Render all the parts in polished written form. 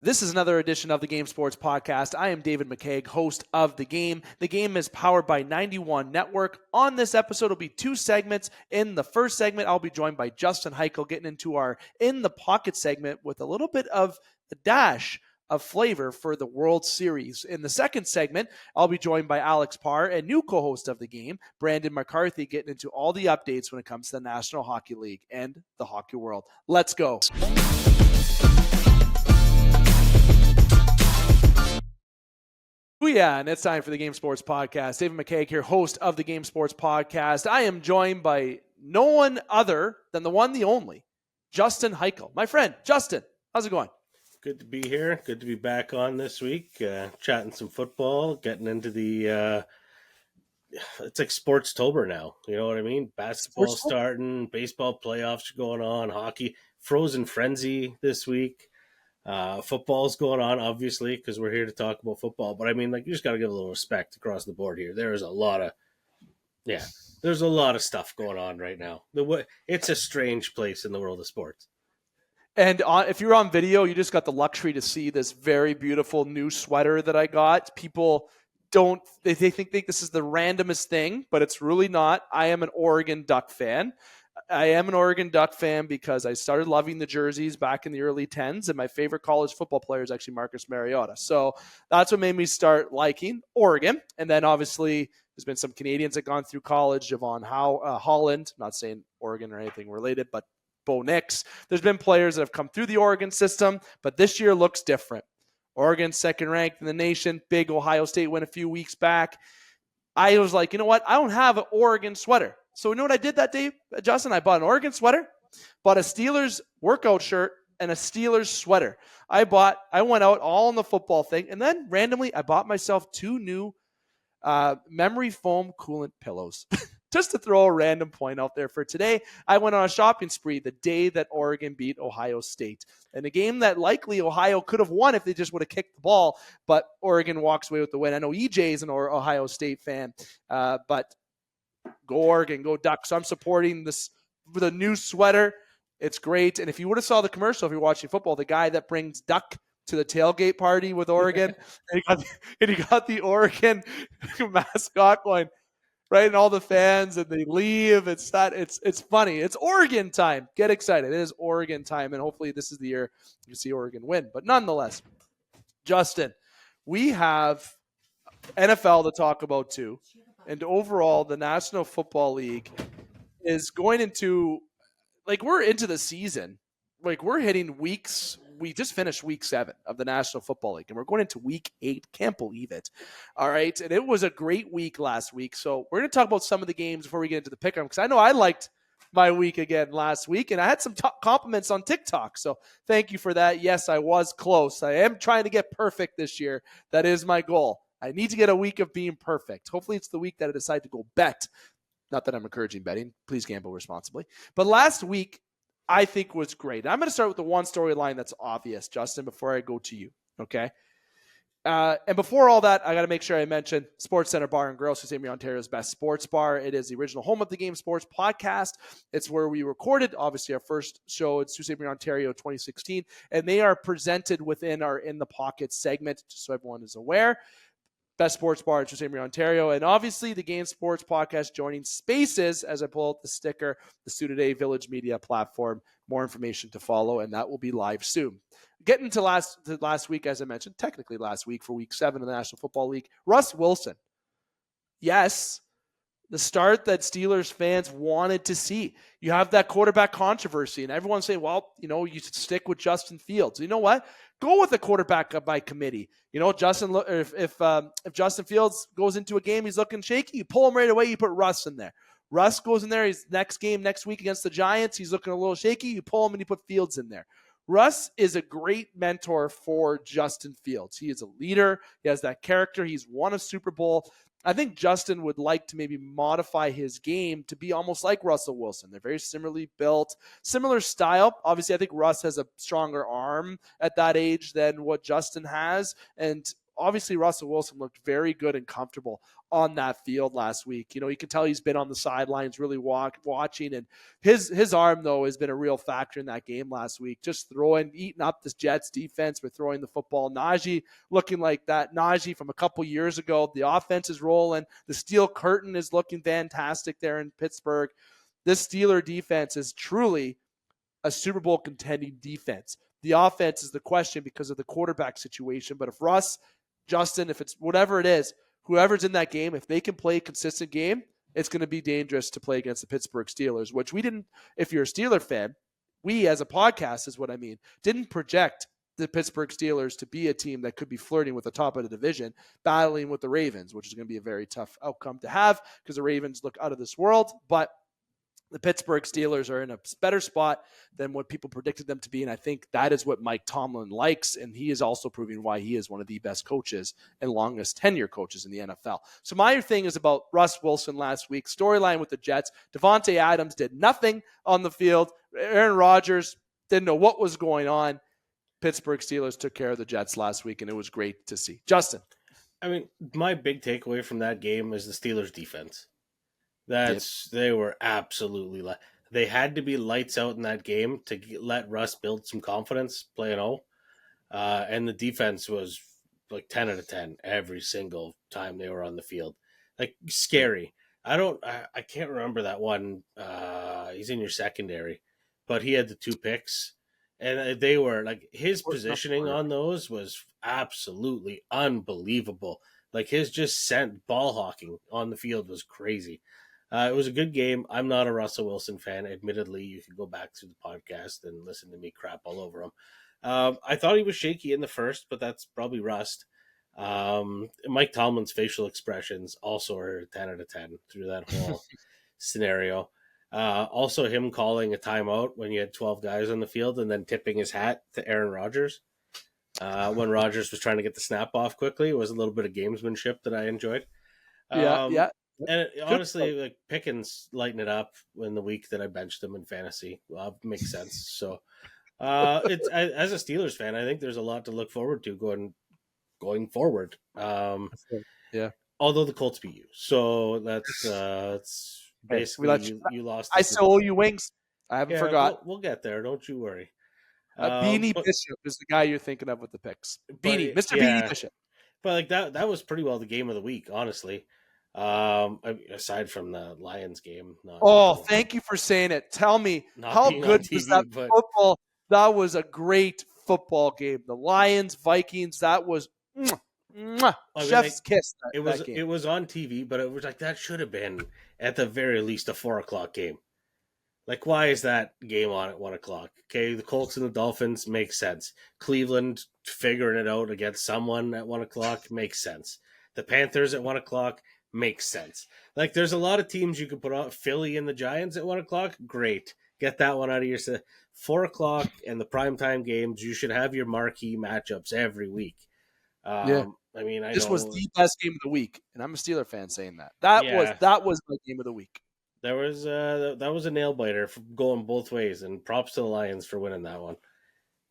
This is another edition of the Game Sports Podcast. I am David McCaig, host of The Game. The Game is powered by 91 Network. On this episode, it'll be two segments. In the first segment, I'll be joined by Justin Hykel, getting into our In the Pocket segment with a little bit of a dash of flavor for the World Series. In the second segment, I'll be joined by Alex Parr and new co-host of The Game, Brendan McCarthy, getting into all the updates when it comes to the National Hockey League and the hockey world. Let's go. Yeah, and it's time for the Game Sports Podcast. David McCaig here, host of the Game Sports Podcast. I am joined by no one other than the one, the only, Justin Hykel. My friend, Justin, how's it going? Good to be here. Good to be back on this week, chatting some football, getting into the, it's like Sportstober now. You know what I mean? Basketball starting, baseball playoffs going on, hockey, frozen frenzy this week. Football's going on, obviously, because we're here to talk about football. But I mean, like, you just got to give a little respect across the board here. There's a lot of stuff going on right now. It's a strange place in the world of sports. And if you're on video, you just got the luxury to see this very beautiful new sweater that I got. People they think this is the randomest thing, but it's really not. I am an Oregon Duck fan. I am an Oregon Duck fan because I started loving the jerseys back in the early 10s, and my favorite college football player is actually Marcus Mariota. So that's what made me start liking Oregon. And then obviously there's been some Canadians that gone through college, Javon Holland, not saying Oregon or anything related, but Bo Nix. There's been players that have come through the Oregon system, but this year looks different. Oregon second ranked in the nation, big Ohio State win a few weeks back. I was like, you know what? I don't have an Oregon sweater. So you know what I did that day, Justin? I bought an Oregon sweater, bought a Steelers workout shirt, and a Steelers sweater. I went out all on the football thing, and then randomly I bought myself two new memory foam coolant pillows. Just to throw a random point out there for today, I went on a shopping spree the day that Oregon beat Ohio State. In a game that likely Ohio could have won if they just would have kicked the ball, but Oregon walks away with the win. I know EJ is an Ohio State fan, but go Oregon, go Ducks. So I'm supporting this with a new sweater. It's great. And if you would have saw the commercial, if you're watching football, the guy that brings duck to the tailgate party with Oregon, and he got the Oregon mascot going, right, and all the fans, and they leave. It's funny. It's Oregon time. Get excited. It is Oregon time, and hopefully this is the year you see Oregon win. But nonetheless, Justin, we have NFL to talk about too. And overall, the National Football League is going into, we're into the season. We're hitting weeks. We just finished week 7 of the National Football League, and we're going into week 8. Can't believe it. All right. And it was a great week last week. So we're going to talk about some of the games before we get into the pick 'em, because I know I liked my week again last week, and I had some compliments on TikTok. So thank you for that. Yes, I was close. I am trying to get perfect this year. That is my goal. I need to get a week of being perfect. Hopefully it's the week that I decide to go bet. Not that I'm encouraging betting. Please gamble responsibly. But last week, I think was great. I'm going to start with the one storyline that's obvious, Justin, before I go to you, okay? And before all that, I got to make sure I mention Sports Center Bar and Grill, Sault Ste. Marie, Ontario's best sports bar. It is the original home of the Game Sports Podcast. It's where we recorded, obviously, our first show in Sault Ste. Marie, Ontario, 2016, and they are presented within our In the Pocket segment, just so everyone is aware. Best sports bar in Sault Ste. Marie, Ontario. And obviously the Game Sports Podcast joining Spaces as I pull out the sticker, the Sioux Today Village Media platform. More information to follow, and that will be live soon. Getting to last week, as I mentioned, technically last week for week 7 of the National Football League. Russ Wilson. Yes, the start that Steelers fans wanted to see. You have that quarterback controversy, and everyone's saying, well, you should stick with Justin Fields. You know what? Go with a quarterback by committee. If Justin Fields goes into a game, he's looking shaky, you pull him right away, you put Russ in there. Russ goes in there, he's next week against the Giants, he's looking a little shaky, you pull him and you put Fields in there. Russ is a great mentor for Justin Fields. He is a leader. He has that character. He's won a Super Bowl. I think Justin would like to maybe modify his game to be almost like Russell Wilson. They're very similarly built, similar style. Obviously, I think Russ has a stronger arm at that age than what Justin has. And obviously Russell Wilson looked very good and comfortable on that field last week. You can tell he's been on the sidelines really watching, and his arm, though, has been a real factor in that game last week. Just eating up this Jets defense with throwing the football. Najee looking like that Najee from a couple years ago. The offense is rolling. The steel curtain is looking fantastic there in Pittsburgh. This Steeler defense is truly a Super Bowl contending defense. The offense is the question because of the quarterback situation. But if Russ, Justin, if it's whatever it is, whoever's in that game, if they can play a consistent game, it's going to be dangerous to play against the Pittsburgh Steelers, which we didn't, if you're a Steeler fan, we as a podcast is what I mean, didn't project the Pittsburgh Steelers to be a team that could be flirting with the top of the division, battling with the Ravens, which is going to be a very tough outcome to have because the Ravens look out of this world. But the Pittsburgh Steelers are in a better spot than what people predicted them to be, and I think that is what Mike Tomlin likes, and he is also proving why he is one of the best coaches and longest tenure coaches in the NFL. So my thing is about Russ Wilson last week, storyline with the Jets. Devontae Adams did nothing on the field. Aaron Rodgers didn't know what was going on. Pittsburgh Steelers took care of the Jets last week, and it was great to see. Justin. I mean, my big takeaway from that game is the Steelers' defense. They were absolutely they had to be lights out in that game to let Russ build some confidence playing and the defense was like 10 out of 10 every single time they were on the field, like scary. I can't remember that one. He's in your secondary, but he had the 2 picks, and they were like his positioning on those was absolutely unbelievable. Like his just sent ball hawking on the field was crazy. It was a good game. I'm not a Russell Wilson fan. Admittedly, you can go back to the podcast and listen to me crap all over him. I thought he was shaky in the first, but that's probably rust. Mike Tomlin's facial expressions also are a 10 out of 10 through that whole scenario. Also, him calling a timeout when you had 12 guys on the field and then tipping his hat to Aaron Rodgers when Rodgers was trying to get the snap off quickly. It was a little bit of gamesmanship that I enjoyed. Yeah. And honestly, like Pickens lighting it up in the week that I benched him in fantasy makes sense. So, as a Steelers fan, I think there's a lot to look forward to going forward. Yeah. Although the Colts beat you, so that's basically you lost. I still owe you wings. I haven't forgot. We'll get there. Don't you worry. Beanie Bishop is the guy you're thinking of with the picks. Beanie, Mr. Beanie Bishop. But like that was pretty well the game of the week, honestly. Aside from the Lions game. Thank you for saying it. Tell me, how good was that football? That was a great football game. The Lions, Vikings, that was chef's kiss. It was on TV, but it was like that should have been at the very least a 4:00 game. Like, why is that game on at 1:00? Okay, the Colts and the Dolphins makes sense. Cleveland figuring it out against someone at 1:00 makes sense. The Panthers at 1:00 makes sense. Like, there's a lot of teams you could put on. Philly and the Giants at 1:00, great. Get that one out of your 4:00 and the primetime games. You should have your marquee matchups every week. I mean, this was the best game of the week, and I'm a Steeler fan saying that. That was my game of the week. That was a nail biter for going both ways, and props to the Lions for winning that one.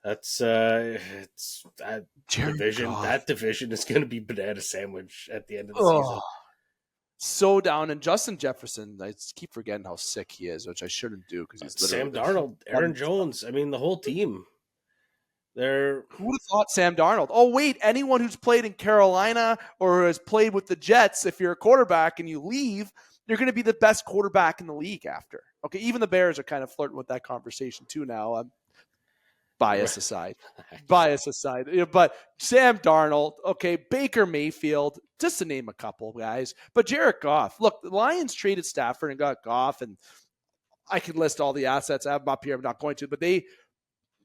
That's it's that division. God. That division is going to be banana sandwich at the end of the season. So down, and Justin Jefferson, I keep forgetting how sick he is, which I shouldn't do because he's Sam Darnold, Aaron Jones. I mean, the whole team. Who would have thought Sam Darnold? Oh, wait, anyone who's played in Carolina or has played with the Jets, if you're a quarterback and you leave, you're going to be the best quarterback in the league after. Okay, even the Bears are kind of flirting with that conversation too now. Bias aside. But Sam Darnold, okay, Baker Mayfield, just to name a couple guys. But Jared Goff, look, the Lions traded Stafford and got Goff, and I can list all the assets. I have them up here. I'm not going to, but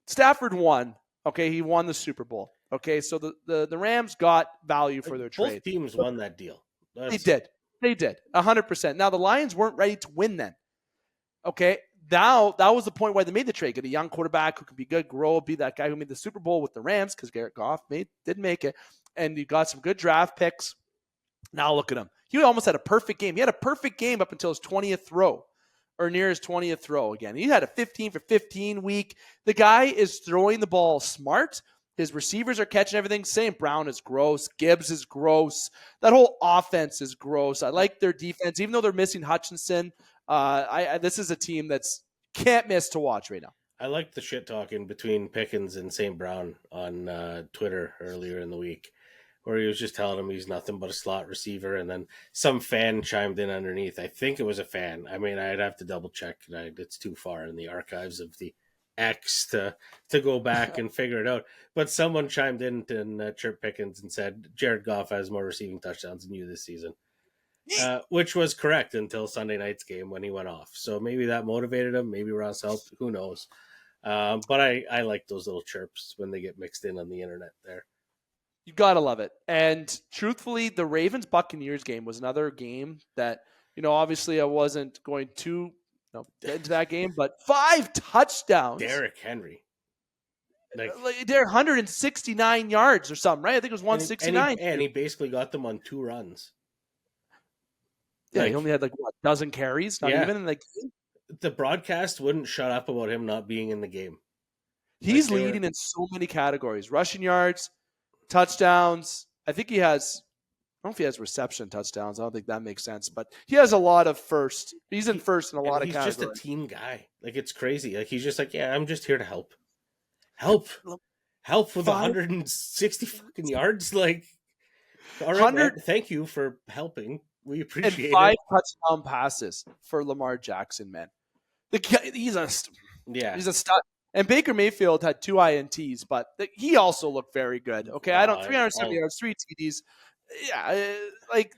Stafford won. Okay, he won the Super Bowl. Okay, so the Rams got value for their trade. Both teams won that deal. They did. 100%. Now, the Lions weren't ready to win then. Okay, now that was the point why they made the trade. Get a young quarterback who can be good, grow, be that guy who made the Super Bowl with the Rams because Jared Goff didn't make it. And you got some good draft picks. Now look at him. He almost had a perfect game. He had a perfect game up until his 20th throw. Or near his 20th throw again. He had a 15 for 15 week. The guy is throwing the ball smart. His receivers are catching everything. St. Brown is gross. Gibbs is gross. That whole offense is gross. I like their defense, even though they're missing Hutchinson. This is a team that's can't miss to watch right now. I liked the shit talking between Pickens and St. Brown on Twitter earlier in the week, where he was just telling him he's nothing but a slot receiver, and then some fan chimed in underneath. I think it was a fan. I mean, I'd have to double check. It's too far in the archives of the X to go back and figure it out. But someone chimed in and chirped Pickens and said Jared Goff has more receiving touchdowns than you this season. Which was correct until Sunday night's game when he went off. So maybe that motivated him. Maybe Ross helped. Who knows? But I like those little chirps when they get mixed in on the internet there. You got to love it. And truthfully, the Ravens-Buccaneers game was another game that, obviously I wasn't going to get into that game, but 5 touchdowns. Derrick Henry. They're 169 yards or something, right? I think it was 169. And he basically got them on 2 runs. Yeah, he only had a dozen carries, not even in the game. The broadcast wouldn't shut up about him not being in the game. He's leading in so many categories. Rushing yards, touchdowns. I think he has, I don't know if he has reception touchdowns. I don't think that makes sense, but he has a lot of first. He's in first in a lot of categories. He's just a team guy. It's crazy. He's just I'm just here to help. Help with 160 fucking yards. All right, man, thank you for helping. We appreciate and 5 touchdown passes for Lamar Jackson, man. He's a stud. And Baker Mayfield had 2 INTs, but he also looked very good. Okay, 370 yards, 3 TDs. Yeah,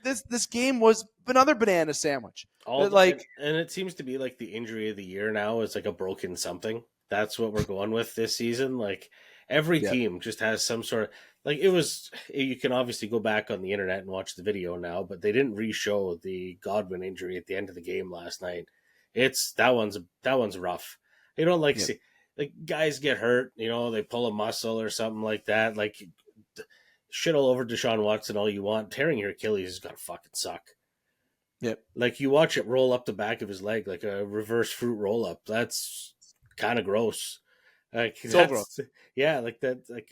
this game was another banana sandwich. And it seems to be the injury of the year now is a broken something. That's what we're going with this season. Every team just has some sort of it was. You can obviously go back on the internet and watch the video now, but they didn't re-show the Godwin injury at the end of the game last night. That one's rough. You don't see guys get hurt. They pull a muscle or something like that. Shit all over Deshaun Watson all you want. Tearing your Achilles is gonna fucking suck. Yep. You watch it roll up the back of his leg like a reverse fruit roll up. That's kind of gross. Gross. Yeah,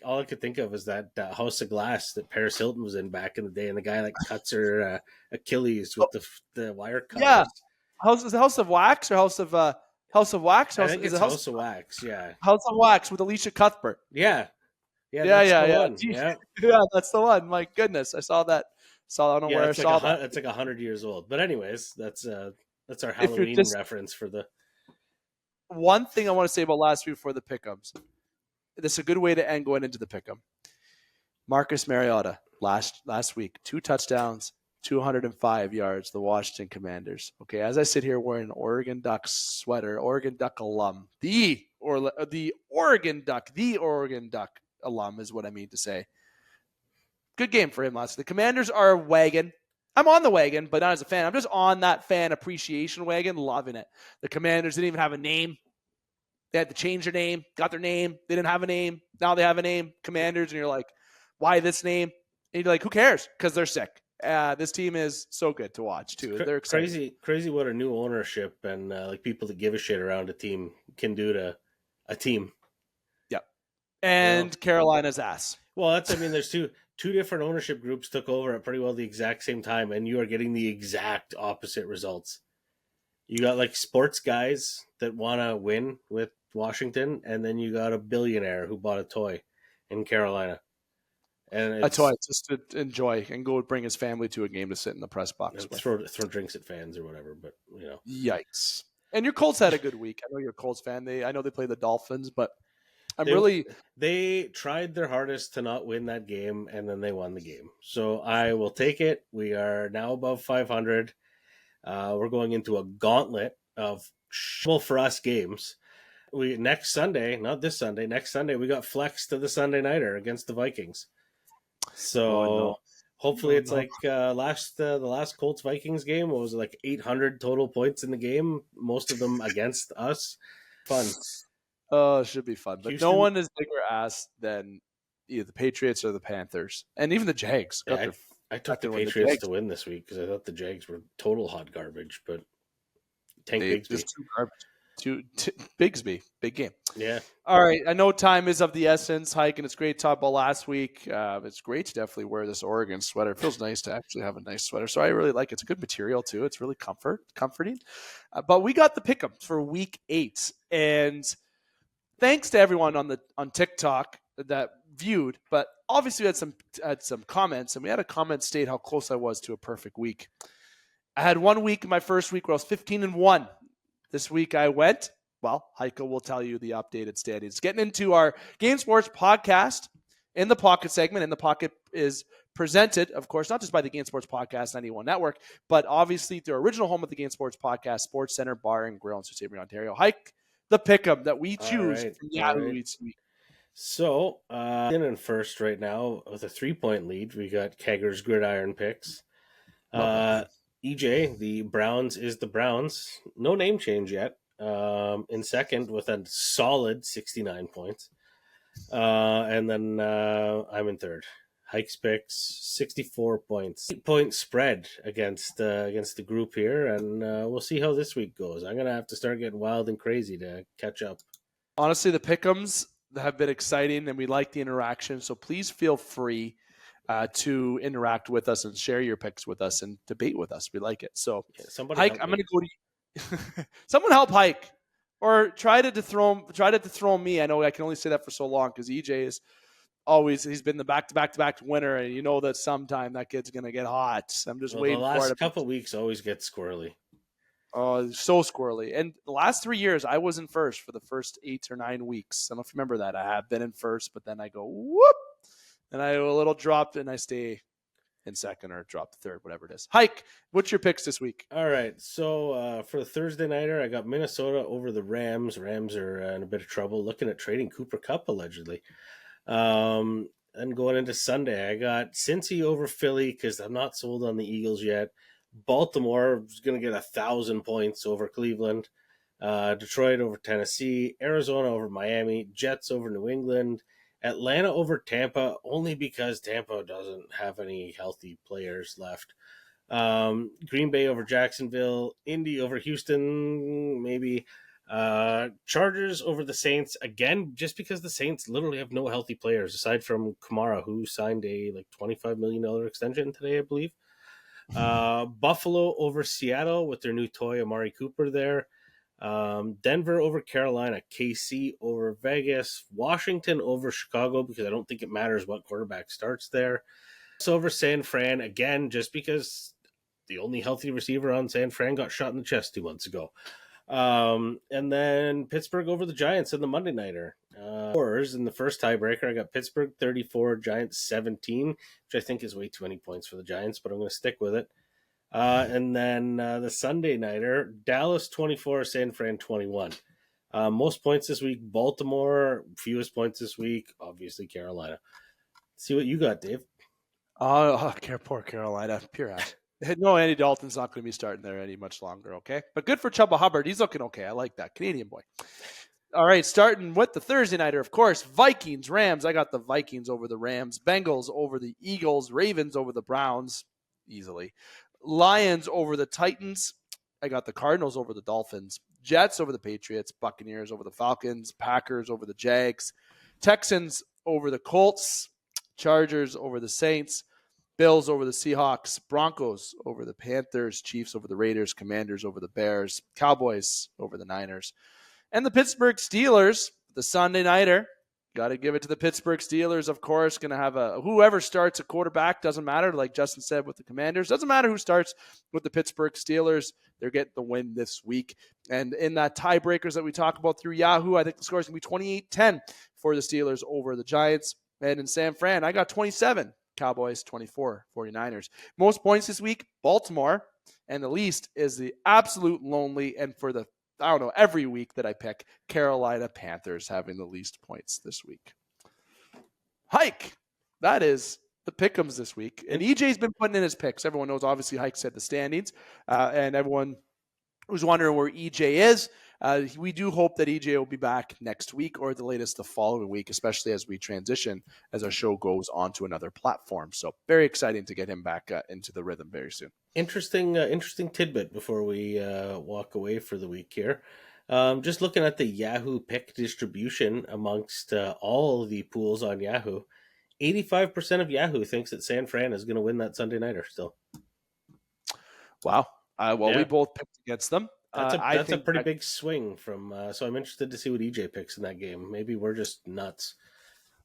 all I could think of is that House of Glass that Paris Hilton was in back in the day, and the guy cuts her Achilles with the wire cutters. Yeah, House of Wax or House of Wax? I think it's House of Wax. Yeah, House of Wax with Alicia Cuthbert. Yeah. Yeah, that's the one. My goodness, I saw that. I don't know where I saw that. It's 100 years old. But anyways, that's our Halloween reference for the. One thing I want to say about last week before the pick'ems. This is a good way to end going into the pick'em. Marcus Mariota last week, 2 touchdowns, 205 yards. The Washington Commanders. Okay, as I sit here wearing an Oregon Ducks sweater, Oregon Duck alum, the Oregon Duck alum is what I mean to say. Good game for him last. The Commanders are a wagon. I'm on the wagon, but not as a fan. I'm just on that fan appreciation wagon, loving it. The Commanders didn't even have a name. They had to change their name, got their name. They didn't have a name. Now they have a name, Commanders, and you're like, why this name? And you're like, who cares? Because they're sick. This team is so good to watch, too. They're exciting. Crazy what a new ownership and people that give a shit around a team can do to a team. Yep. And Carolina's ass. Well, there's two different ownership groups took over at pretty well the exact same time, and you are getting the exact opposite results. You got sports guys that want to win with Washington, and then you got a billionaire who bought a toy in Carolina. And a toy just to enjoy and go bring his family to a game to sit in the press box. Throw drinks at fans or whatever, but Yikes. And your Colts had a good week. I know you're a Colts fan. I know they play the Dolphins, but they tried their hardest to not win that game, and then they won the game. So I will take it. We are now above 500. We're going into a gauntlet of for us games. Next Sunday, not this Sunday, next Sunday, we got flexed to the Sunday nighter against the Vikings. So hopefully it's the last Colts Vikings game. What was it, 800 total points in the game? Most of them against us. Fun. Oh, it should be fun. But Houston, no one is bigger ass than either the Patriots or the Panthers. And even the Jags. I took the Patriots to win this week because I thought the Jags were total hot garbage. But Tank Bigsby. Just too garbage. Bigsby, big game. Yeah. All right, I know time is of the essence, Hike, and it's great to talk about last week. It's great to definitely wear this Oregon sweater. It feels nice to actually have a nice sweater. So I really like it. It's a good material too. It's really comforting. But we got the pick'em for week 8, and thanks to everyone on TikTok that viewed. But obviously, we had some comments, and we had a comment state how close I was to a perfect week. I had one week in my first week where I was 15-1. This week I went. Well, Hykel will tell you the updated standings. Getting into our Game Sports podcast in the Pocket segment. In the Pocket is presented, of course, not just by the Game Sports Podcast 91 Network, but obviously the original home of the Game Sports Podcast, Sports Center Bar and Grill in Sault Ste. Marie, Ontario. Hike the pick'em that we choose from Yahoo each week. So, in first right now with a 3-point lead, we got Kegger's Gridiron Picks. EJ, the Browns is the Browns. No name change yet. In second with a solid 69 points. And then I'm in third. Hikes Picks, 64 points. 8-point spread against the group here, and we'll see how this week goes. I'm going to have to start getting wild and crazy to catch up. Honestly, the pick'ems have been exciting, and we like the interaction, so please feel free to interact with us and share your picks with us and debate with us. We like it. So, Hike, I'm going to go to you. Someone help Hike, or try to dethrone me. I know I can only say that for so long because EJ is he's been the back-to-back winner, and you know that sometime that kid's going to get hot. I'm just waiting for it. The last couple of weeks always get squirrely. Oh, so squirrely. And the last 3 years, I was in first for the first 8 or 9 weeks. I don't know if you remember that. I have been in first, but then I go, whoop, and I go a little dropped, and I stay in second or drop to third, whatever it is. Hike, what's your picks this week? All right. So for the Thursday nighter, I got Minnesota over the Rams. Rams are in a bit of trouble, looking at trading Cooper Kupp, allegedly. And going into Sunday, I got Cincy over Philly because I'm not sold on the Eagles yet. Baltimore is going to get 1,000 points over Cleveland. Detroit over Tennessee. Arizona over Miami. Jets over New England. Atlanta over Tampa, only because Tampa doesn't have any healthy players left. Green Bay over Jacksonville. Indy over Houston, maybe. Chargers over the Saints, again, just because the Saints literally have no healthy players, aside from Kamara, who signed a $25 million extension today, I believe. Buffalo over Seattle with their new toy Amari Cooper there. Denver over Carolina. KC over Vegas. Washington over Chicago, because I don't think it matters what quarterback starts there. Over San Fran, again, just because the only healthy receiver on San Fran got shot in the chest 2 months ago. And then Pittsburgh over the Giants in the Monday nighter. In the first tiebreaker, I got Pittsburgh 34, Giants 17, which I think is way too many points for the Giants, but I'm going to stick with it. And then the Sunday nighter, Dallas 24, San Fran 21. Most points this week, Baltimore. Fewest points this week, obviously Carolina. See what you got, Dave. Poor Carolina. Pure ass. No, Andy Dalton's not going to be starting there any much longer, okay? But good for Chuba Hubbard. He's looking okay. I like that. Canadian boy. All right, starting with the Thursday nighter, of course, Vikings, Rams. I got the Vikings over the Rams. Bengals over the Eagles. Ravens over the Browns, easily. Lions over the Titans. I got the Cardinals over the Dolphins. Jets over the Patriots. Buccaneers over the Falcons. Packers over the Jags. Texans over the Colts. Chargers over the Saints. Bills over the Seahawks. Broncos over the Panthers. Chiefs over the Raiders. Commanders over the Bears. Cowboys over the Niners. And the Pittsburgh Steelers, the Sunday nighter. Got to give it to the Pittsburgh Steelers, of course. Going to have whoever starts a quarterback, doesn't matter. Like Justin said with the Commanders, doesn't matter who starts with the Pittsburgh Steelers. They're getting the win this week. And in that tiebreakers that we talk about through Yahoo, I think the score is going to be 28-10 for the Steelers over the Giants. And in San Fran, I got 27. Cowboys 24, 49ers. Most points this week, Baltimore. And the least is the absolute lonely, and for the every week that I pick, Carolina Panthers having the least points this week. Hike, that is the pick'ems this week. And EJ's been putting in his picks. Everyone knows, obviously, Hike said the standings. And everyone who's wondering where EJ is, we do hope that EJ will be back next week or at the latest the following week, especially as we transition, as our show goes on to another platform. So very exciting to get him back into the rhythm very soon. Interesting tidbit before we walk away for the week here. Just looking at the Yahoo pick distribution amongst all the pools on Yahoo, 85% of Yahoo thinks that San Fran is going to win that Sunday nighter still. Wow. Well, we Yeah, both picked against them. I that's a think pretty big swing from. So I'm interested to see what EJ picks in that game. Maybe we're just nuts.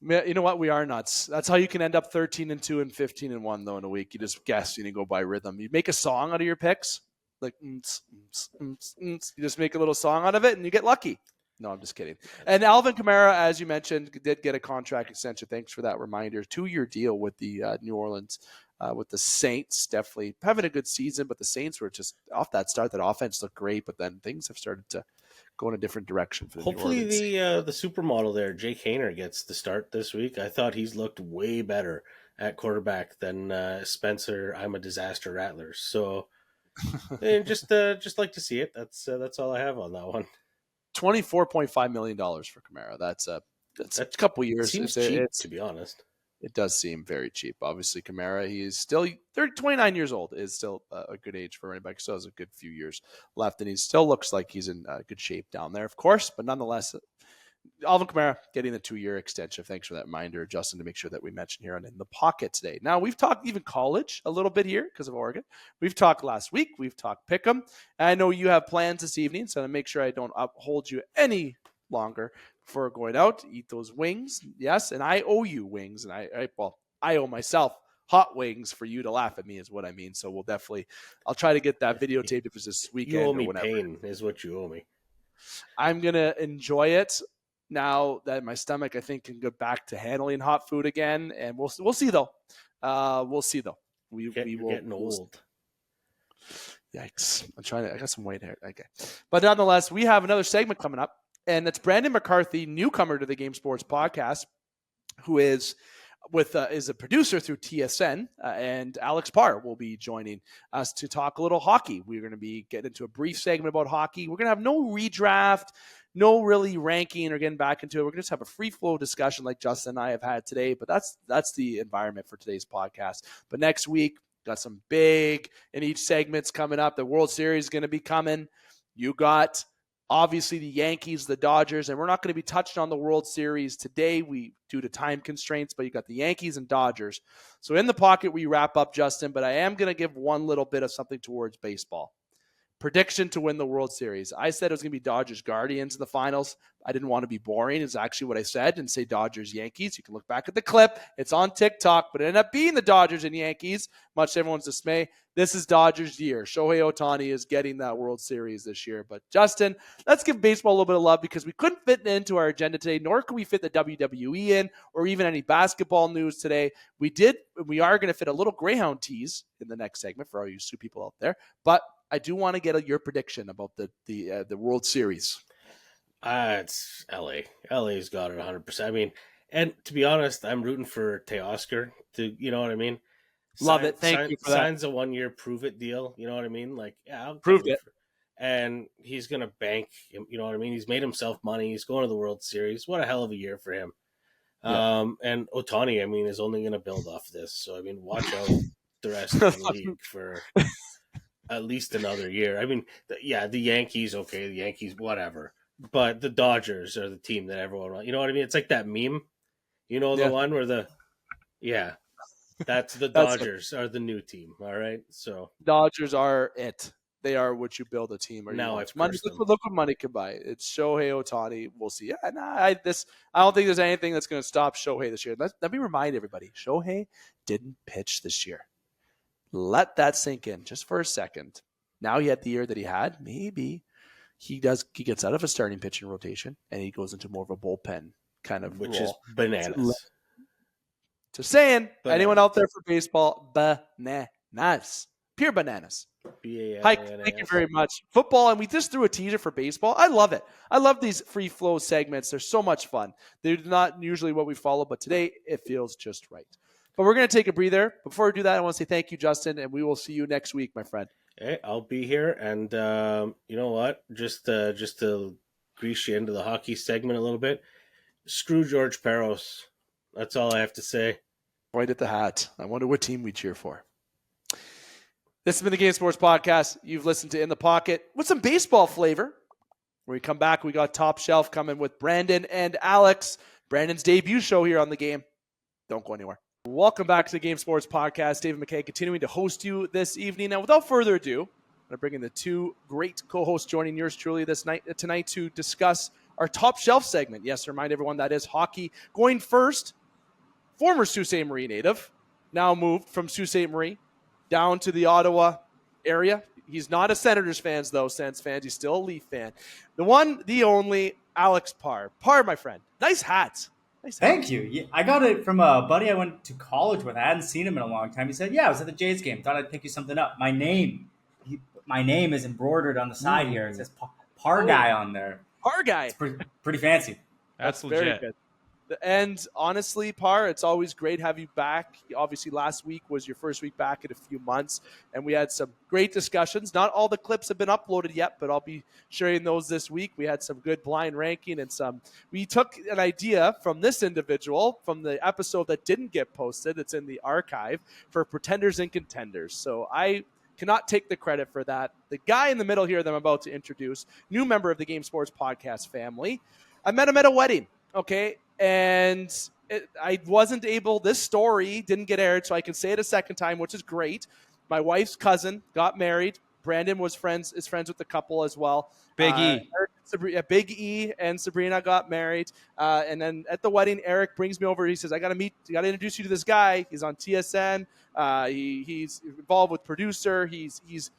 you know what? We are nuts. That's how you can end up 13-2 and 15-1 though in a week. You just guess and you go by rhythm. You make a song out of your picks, like you just make a little song out of it and you get lucky. No, I'm just kidding. And Alvin Kamara, as you mentioned, did get a contract extension. Thanks for that reminder. 2-year deal with the New Orleans, with the Saints. Definitely having a good season, but the Saints were just off that start. That offense looked great, but then things have started to go in a different direction for the New Hopefully, Orleans. the supermodel there, Jake Hayner, gets the start this week. I thought he's looked way better at quarterback than Spencer. I'm a disaster Rattlers. So, and just like to see it. That's all I have on that one. $24.5 million for Kamara. That's a couple years. Seems cheap, to be honest. It does seem very cheap. Obviously, Kamara, he is still 29 years old, is still a good age for running back. Still has a good few years left, and he still looks like he's in good shape down there, of course. But nonetheless, Alvin Kamara getting the 2-year extension. Thanks for that reminder, Justin, to make sure that we mention here on In the Pocket today. Now, we've talked even college a little bit here because of Oregon. We've talked last week. We've talked Pick'em. I know you have plans this evening, so to make sure I don't uphold you any longer before going out, eat those wings. Yes, and I owe you wings, and I owe myself hot wings for you to laugh at me is what I mean. So I'll try to get that videotaped if it's this weekend. You owe me or whenever. pain, is what you owe me. I'm gonna enjoy it now that my stomach, I think, can go back to handling hot food again, and we'll see though. We'll see though. You're getting old. Yikes! I got some white hair. Okay, but nonetheless, we have another segment coming up, and it's Brendan McCarthy, newcomer to the Game Sports Podcast, who is a producer through TSN, and Alex Parr will be joining us to talk a little hockey. We're going to be getting into a brief segment about hockey. We're going to have no redraft, no really ranking or getting back into it. We're going to just have a free flow discussion like Justin and I have had today, but that's the environment for today's podcast. But next week, got some big in each segment's coming up. The World Series is going to be coming. You got obviously the Yankees, the Dodgers, and we're not going to be touching on the World Series today due to time constraints, but you got the Yankees and Dodgers. So in the pocket, we wrap up, Justin, but I am going to give one little bit of something towards baseball. Prediction to win the World Series. I said it was going to be Dodgers Guardians in the finals. I didn't want to be boring. It's actually what I said, and say Dodgers Yankees. You can look back at the clip. It's on TikTok, but it ended up being the Dodgers and Yankees, much to everyone's dismay. This is Dodgers' year. Shohei Ohtani is getting that World Series this year. But Justin, let's give baseball a little bit of love because we couldn't fit it into our agenda today, nor could we fit the WWE in or even any basketball news today. We are going to fit a little Greyhound tease in the next segment for all you Sioux people out there. But I do want to get your prediction about the World Series. It's LA. LA's got it 100%. I mean, and to be honest, I'm rooting for Teoscar to, you know what I mean? Love it. Thank you for that. Signs a 1-year prove it deal. You know what I mean? Like, yeah, I'll proved it. And he's going to bank, you know what I mean? He's made himself money. He's going to the World Series. What a hell of a year for him. Yeah. And Ohtani, I mean, is only going to build off this. So, I mean, watch out the rest of the league for at least another year. I mean, the Yankees, okay, the Yankees, whatever. But the Dodgers are the team that everyone, you know what I mean? It's like that meme, you know, the one where that's the Dodgers are the new team. All right. So Dodgers are it. They are what you build a team. Or now I've money. Look what money can buy. It's Shohei Ohtani. We'll see. I don't think there's anything that's going to stop Shohei this year. Let me remind everybody, Shohei didn't pitch this year. Let that sink in just for a second. Now he had the year that he had. Maybe he gets out of a starting pitching rotation and he goes into more of a bullpen kind of which role. Is bananas. Just saying, anyone out there for baseball, bananas. Pure bananas. Hykel, thank you very much. Football, and we just threw a teaser for baseball. I love it. I love these free flow segments. They're so much fun. They're not usually what we follow, but today it feels just right. But we're going to take a breather. Before we do that, I want to say thank you, Justin, and we will see you next week, my friend. Hey, I'll be here, and you know what? Just to grease you into the hockey segment a little bit, screw George Peros. That's all I have to say. Right at the hat. I wonder what team we cheer for. This has been the Game Sports Podcast. You've listened to In the Pocket with some baseball flavor. When we come back, we got Top Shelf coming with Brandon and Alex. Brandon's debut show here on the game. Don't go anywhere. Welcome back to the Game Sports Podcast. David McKay continuing to host you this evening. Now, without further ado, I'm going to bring in the two great co-hosts joining yours truly tonight to discuss our Top Shelf segment. Yes, remind everyone that is hockey. Going first, former Sault Ste. Marie native, now moved from Sault Ste. Marie down to the Ottawa area. He's not a Senators fan, though, Sens fans. He's still a Leaf fan. The one, the only, Alex Parr. Parr, my friend. Nice hat. Nice hat. Thank you. Yeah, I got it from a buddy I went to college with. I hadn't seen him in a long time. He said, "Yeah, I was at the Jays game. Thought I'd pick you something up." My name is embroidered on the side here. It says Parr Guy on there. Parr Guy. It's pretty fancy. That's legit. Very good. And honestly, Parr, it's always great to have you back. Obviously, last week was your first week back in a few months, and we had some great discussions. Not all the clips have been uploaded yet, but I'll be sharing those this week. We had some good blind ranking and some. We took an idea from this individual from the episode that didn't get posted. It's in the archive for Pretenders and Contenders. So I cannot take the credit for that. The guy in the middle here that I'm about to introduce, new member of the Game Sports Podcast family. I met him at a wedding, okay? And I wasn't able, this story didn't get aired, so I can say it a second time, which is great. My wife's cousin got married. Brandon is friends with the couple as well. Big E. Big E and Sabrina got married. And then at the wedding, Eric brings me over. He says, I got to introduce you to this guy. He's on TSN. He's involved with Producer. He's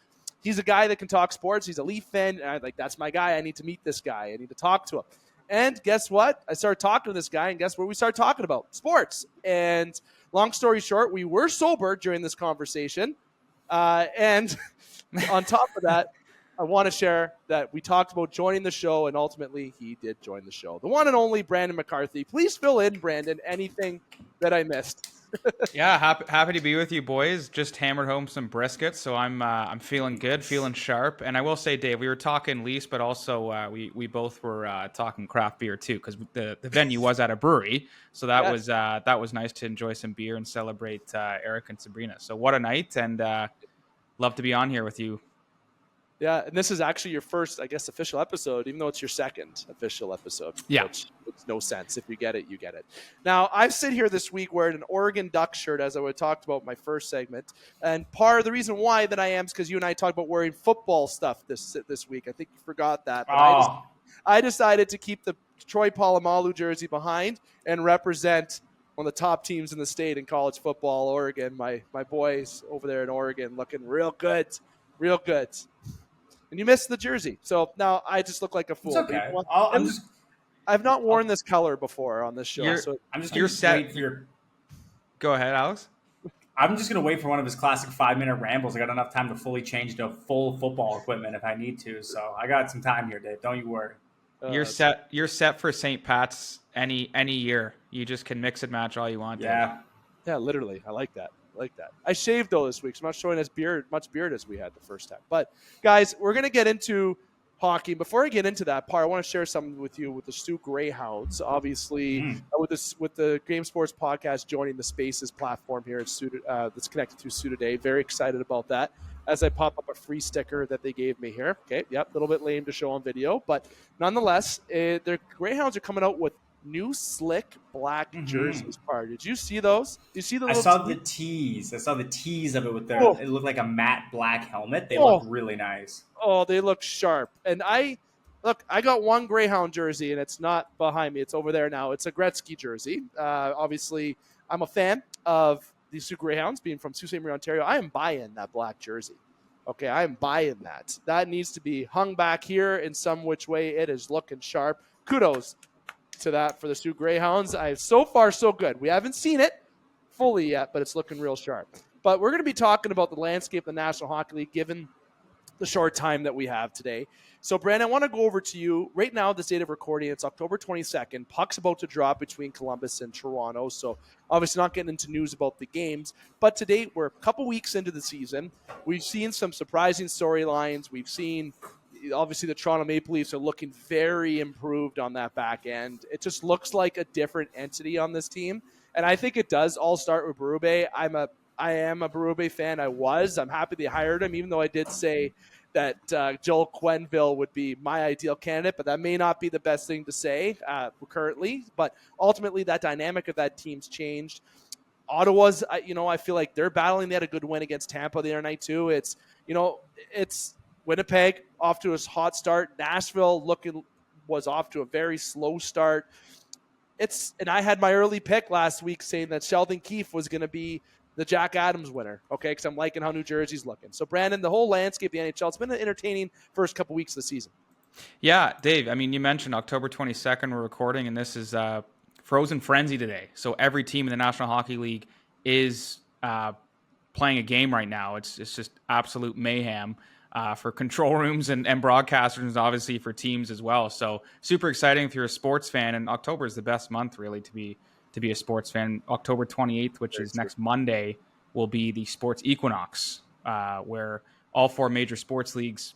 a guy that can talk sports. He's a Leaf fan. And I'm like, that's my guy. I need to meet this guy. I need to talk to him. And guess what? I started talking to this guy, and guess what we started talking about? Sports. And long story short, we were sober during this conversation. And on top of that, I want to share that we talked about joining the show, and ultimately he did join the show. The one and only Brendan McCarthy. Please fill in, Brandon, anything that I missed. Yeah, happy to be with you, boys. Just hammered home some brisket, so I'm feeling good, feeling sharp. And I will say, Dave, we were talking Leafs, but also we both were talking craft beer too, because the venue was at a brewery, so that was nice to enjoy some beer and celebrate Eric and Sabrina. So what a night, and love to be on here with you. Yeah, and this is actually your first, I guess, official episode, even though it's your second official episode. Yeah. Which makes no sense. If you get it, you get it. Now, I've sit here this week wearing an Oregon Ducks shirt, as I would talked about in my first segment. And part of the reason why that I am is because you and I talked about wearing football stuff this week. I think you forgot that. But I decided to keep the Troy Polamalu jersey behind and represent one of the top teams in the state in college football, Oregon. My boys over there in Oregon looking real good. Real good. And you missed the jersey. So now I just look like a fool. It's okay. I've not worn this color before on this show. You're set. Go ahead, Alex. I'm just going to wait for one of his classic 5-minute rambles. I got enough time to fully change to full football equipment if I need to. So I got some time here, Dave. Don't you worry. You're set for St. Pat's any year. You just can mix and match all you want. Yeah. Yeah, literally. I like that. I shaved though this week, so I'm not showing as much beard as we had the first time. But guys, we're gonna get into hockey. Before I get into that part, I want to share something with you with the Sioux Greyhounds. Obviously, with the Game Sports Podcast joining the Spaces platform here at Sioux, that's connected through Sioux today. Very excited about that. As I pop up a free sticker that they gave me here. Okay, yep, a little bit lame to show on video, but nonetheless, their Greyhounds are coming out with new slick black jerseys. Part. Did you see those? Did you see the? I saw the tees. I saw the tees of it with their. It looked like a matte black helmet. They look really nice. Oh, they look sharp. And I got one Greyhound jersey, and it's not behind me. It's over there now. It's a Gretzky jersey. Obviously, I'm a fan of the Sioux Greyhounds, being from Sault Ste. Marie, Ontario. I am buying that black jersey. Okay, I am buying that. That needs to be hung back here in some which way. It is looking sharp. Kudos to that for the Sioux Greyhounds. So far, so good. We haven't seen it fully yet, but it's looking real sharp. But we're going to be talking about the landscape of the National Hockey League given the short time that we have today. So, Brandon, I want to go over to you. Right now, the date of recording, it's October 22nd. Puck's about to drop between Columbus and Toronto. So, obviously not getting into news about the games. But to date, we're a couple weeks into the season. We've seen some surprising storylines. We've seen, obviously, the Toronto Maple Leafs are looking very improved on that back end. It just looks like a different entity on this team. And I think it does all start with Berube. I am a Berube fan. I'm happy they hired him, even though I did say Joel Quenneville would be my ideal candidate, but that may not be the best thing to say currently. But ultimately, that dynamic of that team's changed. Ottawa's, I feel like they're battling. They had a good win against Tampa the other night too. It's Winnipeg off to a hot start. Nashville was off to a very slow start. And I had my early pick last week saying that Sheldon Keefe was going to be the Jack Adams winner, okay, because I'm liking how New Jersey's looking. So, Brandon, the whole landscape of the NHL, it's been an entertaining first couple weeks of the season. Yeah, Dave, I mean, you mentioned October 22nd we're recording, and this is Frozen Frenzy today. So every team in the National Hockey League is playing a game right now. It's just absolute mayhem for control rooms and broadcasters, and obviously for teams as well. So super exciting if you're a sports fan, and October is the best month really to be a sports fan. October 28th, which is next Monday, will be the sports equinox, where all four major sports leagues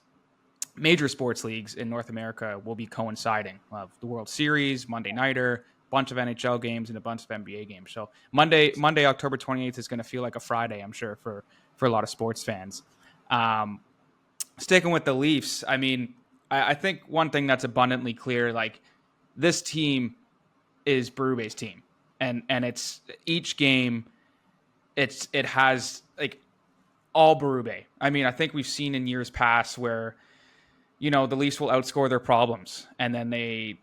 in North America will be coinciding. The World Series, Monday Nighter, a bunch of NHL games, and a bunch of NBA games. So Monday, October 28th is going to feel like a Friday, I'm sure, for a lot of sports fans. Sticking with the Leafs, I mean, I think one thing that's abundantly clear, like this team is Berube's team. And it's each game, it has like all Berube. I mean, I think we've seen in years past where, the Leafs will outscore their problems, and then they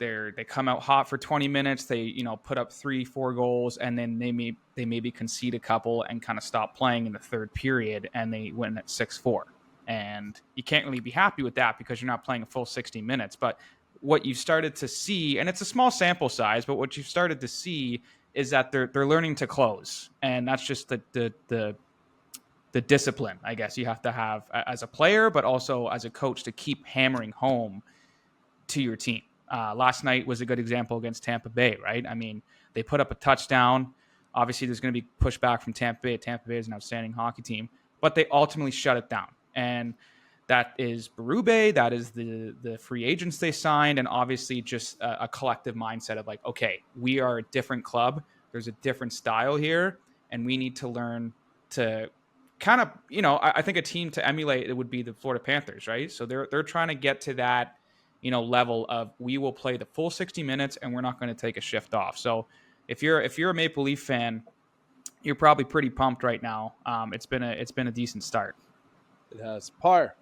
come out hot for 20 minutes. They put up 3-4 goals, and then they maybe concede a couple and kind of stop playing in the third period, and they win at 6-4. And you can't really be happy with that because you're not playing a full 60 minutes. But what you've started to see, and it's a small sample size, but what you've started to see is that they're learning to close, and that's just the discipline, I guess, you have to have as a player, but also as a coach to keep hammering home to your team. Last night was a good example against Tampa Bay, right? I mean, they put up a touchdown. Obviously, there's going to be pushback from Tampa Bay. Tampa Bay is an outstanding hockey team, but they ultimately shut it down. And that is Berube, that is the free agents they signed, and obviously just a collective mindset of like, okay, we are a different club. There's a different style here, and we need to learn to kind of, I think a team to emulate it would be the Florida Panthers, right? So they're trying to get to that, level of we will play the full 60 minutes and we're not going to take a shift off. So if you're a Maple Leaf fan, you're probably pretty pumped right now. It's been a decent start. It has. Parr.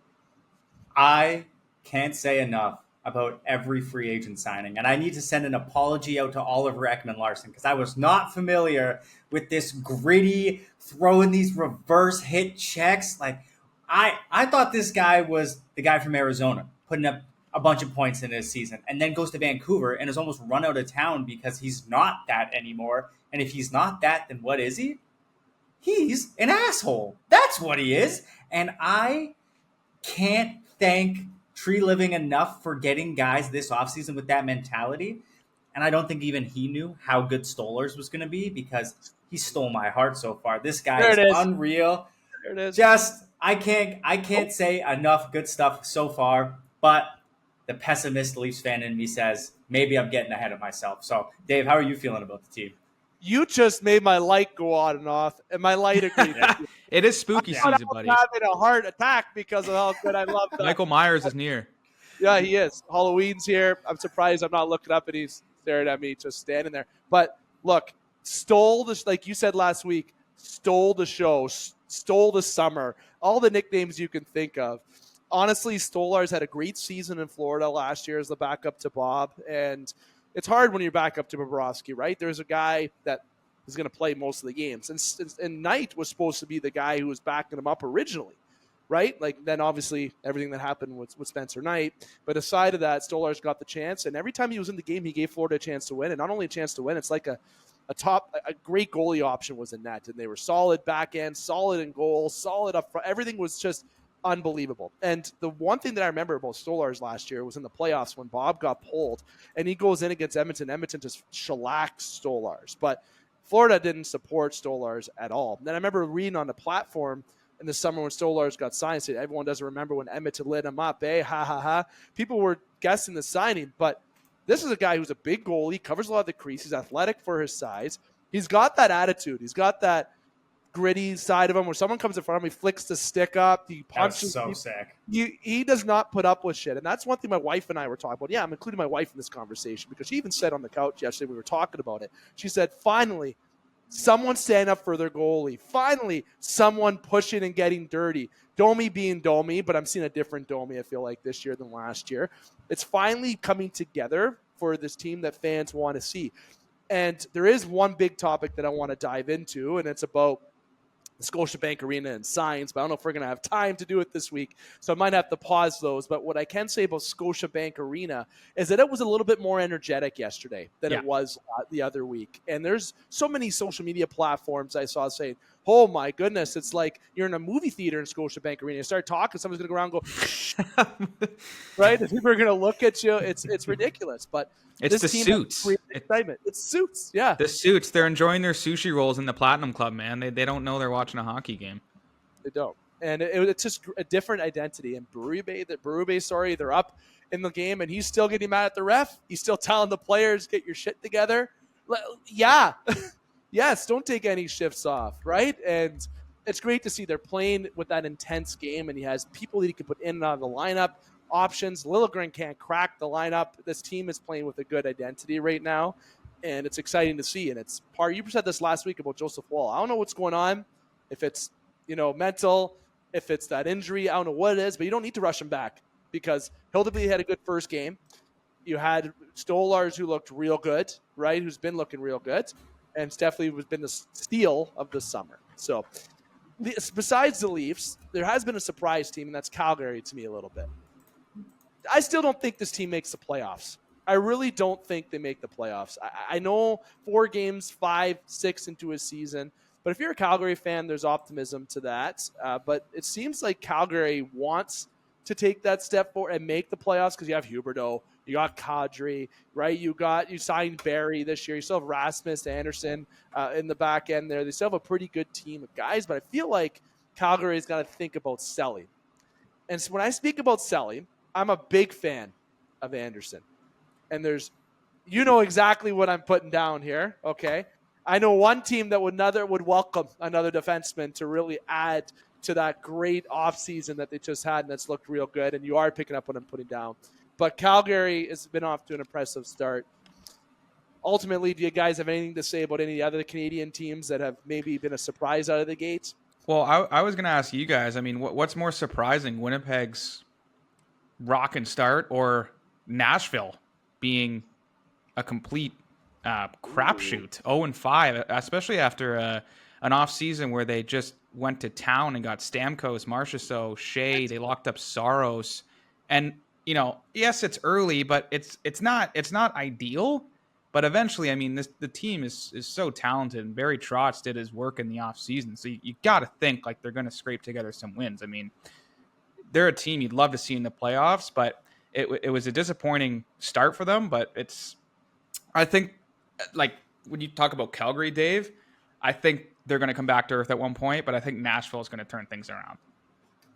I can't say enough about every free agent signing, and I need to send an apology out to Oliver Ekman-Larsson because I was not familiar with this gritty, throwing these reverse hit checks. Like, I thought this guy was the guy from Arizona, putting up a bunch of points in his season, and then goes to Vancouver and is almost run out of town because he's not that anymore. And if he's not that, then what is he? He's an asshole. That's what he is. And I can't thank Tree Living enough for getting guys this offseason with that mentality. And I don't think even he knew how good Stolarz was going to be because he stole my heart so far. This guy is unreal. There it is. Just, I can't say enough good stuff so far, but the pessimist Leafs fan in me says, maybe I'm getting ahead of myself. So, Dave, how are you feeling about the team? You just made my light go on and off, and my light agreed. It is spooky season, buddy. I'm having a heart attack because of how good I love that. Michael Myers is near. Yeah, he is. Halloween's here. I'm surprised I'm not looking up and he's staring at me just standing there. But look, like you said last week, stole the show, stole the summer, all the nicknames you can think of. Honestly, Stolarz had a great season in Florida last year as the backup to Bob, and it's hard when you're back up to Bobrovsky, right? There's a guy that is going to play most of the games. And Knight was supposed to be the guy who was backing him up originally, right? Like, then obviously everything that happened with Spencer Knight. But aside of that, Stolarz got the chance. And every time he was in the game, he gave Florida a chance to win. And not only a chance to win, it's like a great goalie option was in net. And they were solid back end, solid in goal, solid up front. Everything was just unbelievable. And the one thing that I remember about Stolarz last year was in the playoffs when Bob got pulled and he goes in against Edmonton. Edmonton just shellacks Stolarz, but Florida didn't support Stolarz at all. And then I remember reading on the platform in the summer when Stolarz got signed, said everyone doesn't remember when Edmonton lit him up, ha ha ha. People were guessing the signing, but this is a guy who's a big goalie, covers a lot of the crease, he's athletic for his size. He's got that attitude. He's got that gritty side of him where someone comes in front of him, he flicks the stick up, he punches. That was so sick. He does not put up with shit. And that's one thing my wife and I were talking about. Yeah, I'm including my wife in this conversation because she even said on the couch yesterday we were talking about it. She said, finally, someone stand up for their goalie. Finally, someone pushing and getting dirty. Domi being Domi, but I'm seeing a different Domi, I feel like, this year than last year. It's finally coming together for this team that fans want to see. And there is one big topic that I want to dive into, and it's about the Scotiabank Arena and signs, but I don't know if we're going to have time to do it this week, so I might have to pause those. But what I can say about Scotiabank Arena is that it was a little bit more energetic yesterday than it was the other week. And there's so many social media platforms I saw saying, oh my goodness, it's like you're in a movie theater in Scotiabank Arena. You start talking, someone's going to go around and go, shh. Right? And people are going to look at you. It's ridiculous. But it's the suits. Excitement. It's suits. Yeah. The suits. They're enjoying their sushi rolls in the Platinum Club, man. They don't know they're watching a hockey game. They don't. And it's just a different identity. And Brewery Bay, sorry, they're up in the game, and he's still getting mad at the ref. He's still telling the players, get your shit together. Yeah. Yes, don't take any shifts off, right? And it's great to see they're playing with that intense game, and he has people that he can put in and out of the lineup, options. Liljegren can't crack the lineup. This team is playing with a good identity right now, and it's exciting to see. And it's Parr, you said this last week about Joseph Wall. I don't know what's going on, if it's mental, if it's that injury. I don't know what it is, but you don't need to rush him back because Hildeby had a good first game. You had Stolars who looked real good, right? Who's been looking real good. And Steffley has been the steal of the summer. So besides the Leafs, there has been a surprise team, and that's Calgary to me a little bit. I still don't think this team makes the playoffs. I really don't think they make the playoffs. I know 4 games, 5, 6 into a season. But if you're a Calgary fan, there's optimism to that. But it seems like Calgary wants to take that step forward and make the playoffs because you have Huberdeau, you got Kadri, right? You signed Barry this year. You still have Rasmus Anderson in the back end there. They still have a pretty good team of guys, but I feel like Calgary's got to think about selling. And so when I speak about selling, I'm a big fan of Anderson. And you know exactly what I'm putting down here, okay? I know one team that would welcome another defenseman to really add to that great offseason that they just had and that's looked real good, and you are picking up what I'm putting down. But Calgary has been off to an impressive start. Ultimately, do you guys have anything to say about any of the other Canadian teams that have maybe been a surprise out of the gates? Well, I was going to ask you guys, I mean, what's more surprising, Winnipeg's rockin' start or Nashville being a complete crapshoot, 0-5, especially after an off season where they just went to town and got Stamkos, Marchessault, Shea. They locked up Saros, and yes, it's early, but it's not ideal. But eventually, I mean, the team is so talented, and Barry Trotz did his work in the off season, so you got to think like they're going to scrape together some wins. I mean, they're a team you'd love to see in the playoffs, but it was a disappointing start for them. But I think, like when you talk about Calgary, Dave, I think they're going to come back to earth at one point, but I think Nashville is going to turn things around.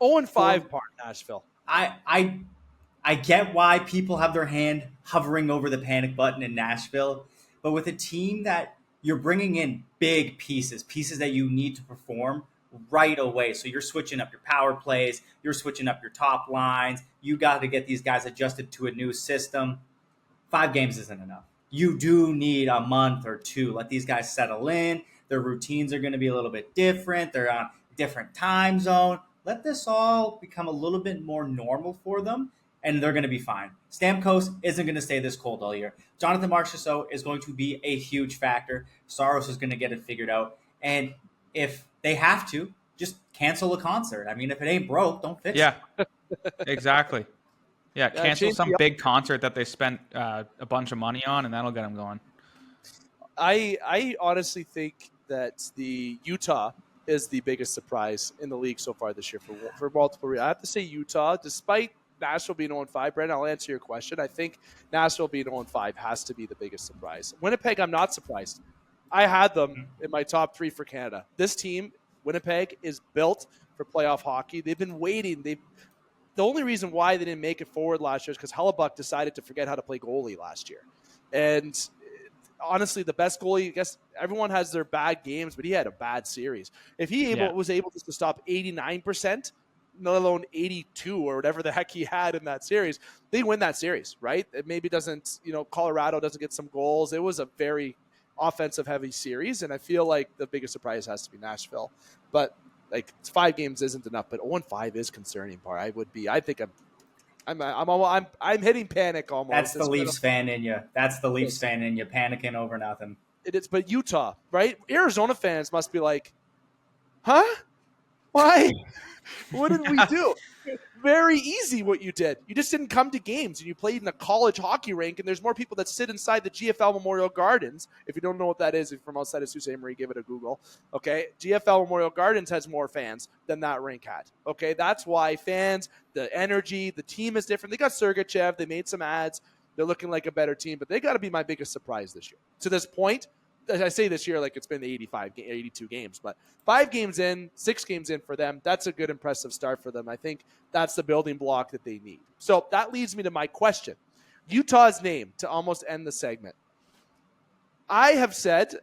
0-5 part Nashville. I get why people have their hand hovering over the panic button in Nashville, but with a team that you're bringing in big pieces that you need to perform right away. So you're switching up your power plays, you're switching up your top lines. You got to get these guys adjusted to a new system. 5 games isn't enough. You do need a month or 2. Let these guys settle in. Their routines are going to be a little bit different. They're on a different time zone. Let this all become a little bit more normal for them, and they're going to be fine. Stamkos isn't going to stay this cold all year. Jonathan Marchessault is going to be a huge factor. Saros is going to get it figured out. And if they have to, just cancel a concert. I mean, if it ain't broke, don't fix it. Yeah, exactly. Yeah, cancel some big concert that they spent a bunch of money on, and that'll get them going. I honestly think that the Utah is the biggest surprise in the league so far this year for multiple reasons. I have to say Utah, despite Nashville being 0-5, Brendan, I'll answer your question. I think Nashville being 0-5 has to be the biggest surprise. Winnipeg, I'm not surprised. I had them in my top 3 for Canada. This team, Winnipeg, is built for playoff hockey. They've been waiting. The only reason why they didn't make it forward last year is because Hellebuck decided to forget how to play goalie last year. And honestly the best goalie. I guess everyone has their bad games, but he had a bad series. If he was able just to stop 89%, let alone 82 or whatever the heck he had in that series, they win that series, right? It maybe doesn't, Colorado doesn't get some goals. It was a very offensive heavy series, and I feel like the biggest surprise has to be Nashville. But like 5 games isn't enough, but 0-5 is concerning. Parr, I think I'm hitting panic almost. That's the Leafs fan in you. That's the Leafs fan in you, panicking over nothing. It is, but Utah, right? Arizona fans must be like, huh? Why? What did we do? Very easy what you did. You just didn't come to games, and you played in a college hockey rink, and there's more people that sit inside the GFL Memorial Gardens. If you don't know what that is, if you're from outside of Sault Ste. Marie, give it a Google. Okay? GFL Memorial Gardens has more fans than that rink had. Okay? That's why fans, the energy, the team is different. They got Sergachev. They made some ads. They're looking like a better team, but they got to be my biggest surprise this year. To this point, I say this year like it's been 82 games, but 5 games in, 6 games in for them, that's a good, impressive start for them. I think that's the building block that they need. So that leads me to my question. Utah's name to almost end the segment. I have said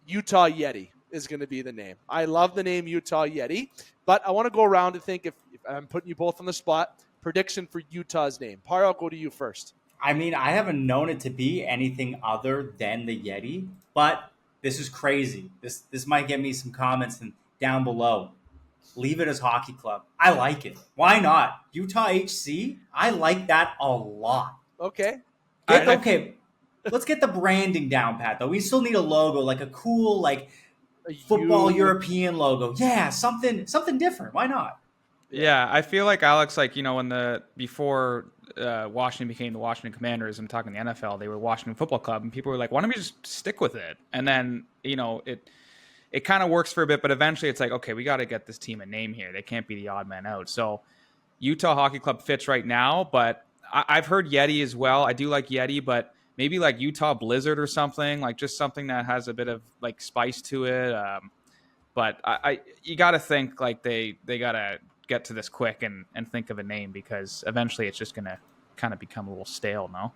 Utah Yeti is going to be the name. I love the name Utah Yeti, but I want to go around and think if I'm putting you both on the spot, prediction for Utah's name. Parr, I'll go to you first. I mean, I haven't known it to be anything other than the Yeti, but this is crazy. This might get me some comments down below. Leave it as Hockey Club. I like it. Why not? Utah HC? I like that a lot. Okay. Okay. Let's get the branding down, Pat, though. We still need a logo, like a cool, football European logo. Yeah, something different. Why not? Yeah, I feel like Alex, when before Washington became the Washington Commanders, I'm talking the NFL, they were Washington Football Club, and people were like, why don't we just stick with it? And then, it kind of works for a bit, but eventually it's like, okay, we got to get this team a name here. They can't be the odd man out. So Utah Hockey Club fits right now, but I've heard Yeti as well. I do like Yeti, but maybe like Utah Blizzard or something, like just something that has a bit of like spice to it. But you got to think like they got to get to this quick and think of a name, because eventually it's just going to kind of become a little stale, no?